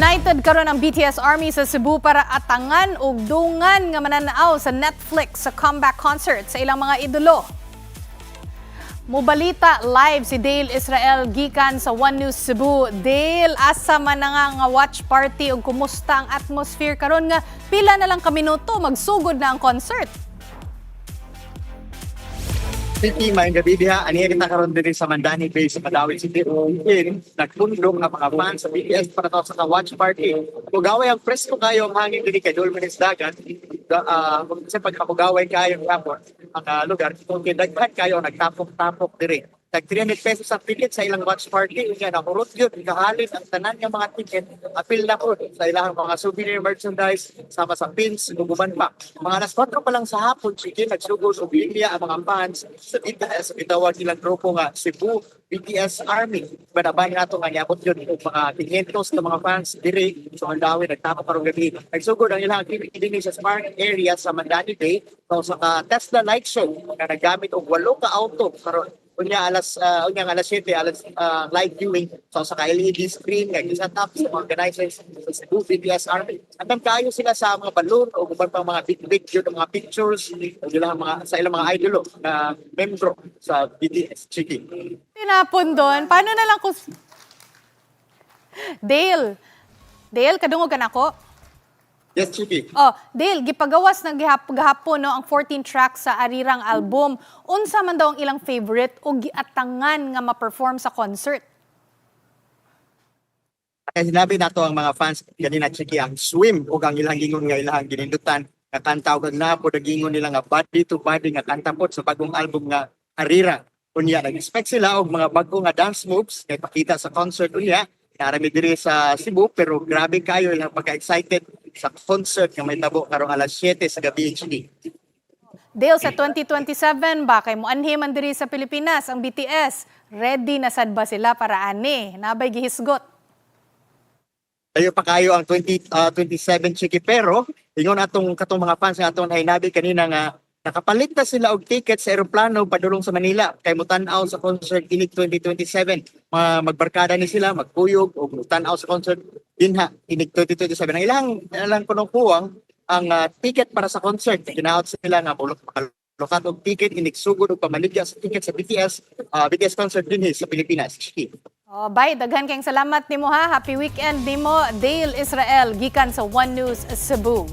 United karon ang BTS Army sa Cebu para atangan og dungan nga mananaaw sa Netflix sa comeback concert sa ilang mga idolo. Mobalita live si Dale Israel gikan sa One News Cebu. Dale, asa man na nga watch party ug kumusta ang atmosphere karon nga pila na lang ka minuto magsugod na ang concert? City, maayong gabi diha. Aniya kita karon diri sa Mandani Bay sa Padawi City. Nagpundok ang mga fans sa BTS para to sa watch party. Pugaway ang presko kayo ang hangin diri kay Dolmenes Dagat. Kasi pagkapugaway kayo ang lugar, kung daghan kayo nagtapok-tapok diri. Tag 300 pesos ang ticket sa ilang watch party. Nga nakurot yun, kahalin ang tanan ng mga ticket. Apil na po sa ilang mga souvenir merchandise, sama sa pins, guguban pa. Mga alas 4 pa lang sa hapon, sige, nagsugod o bilya ang mga fans sa BTS. Itawag nilang grupo nga, Cebu BTS Army. Banaban nga ito nga niabot yun. Mga 500 na mga fans diri sa Mandawi, nagtapok karong gabi. Nagsugod ang ilang activity sa Spark area sa Mandani Bay. So, sa Tesla Light Show, na nagamit og 8 ka auto karon. Unya alas 7 live viewing so sa LED screen nga set up sa mga organizers sa Cebu BTS Army. Andam kayo sila sa mga balloon o uban pang mga big mga pictures sa ilang mga idolo na membro sa BTS Chiki. Tinapon doon. Paano na lang kung... Dale, kadungog ka na ako? Yes, Chiki. Oh, Dale, gipagawas ng gihapon no ang 14 tracks sa arirang album. Unsa man daw ang ilang favorite o giatangan nga ma-perform sa concert? Kaya sinabi nato ang mga fans ganina Chiki ang swim o ang ilang gingon nga ilang ginindutan nga kanta og na po gingon nila nga body to body nga kanta po sa bagong album nga Arira. Unya nag-expect sila og mga bagong nga dance moves nga ipakita sa concert unya. Narami diri sa Cebu pero grabe kayo ilang pagka-excited sa concert nga may tabo karong alas 7 sa gabi HD. Dale, sa 2027 ba kay mo anhi man diri sa Pilipinas ang BTS? Ready na sad ba sila para ani? Nabay gihisgot. Tayo pa kayo ang 2027 Chiki pero ingon katong mga fans nga atong hinabi kanina nga nakapalit na sila og ticket sa eroplano padulong sa Manila kay mutan-aw sa concert inig 2027. Magbarkada ni sila, magkuyog o mutan-aw sa concert dinha inig 2027. Ang ilang punong puwang ang ticket para sa concert. Ginaot sila nga lokat og ticket inig sugod og pamaligya sa ticket sa BTS concert dinhi sa Pilipinas. Oh, bye, daghan kayong salamat nimo ha. Happy weekend nimo, Dale Israel gikan sa One News Cebu.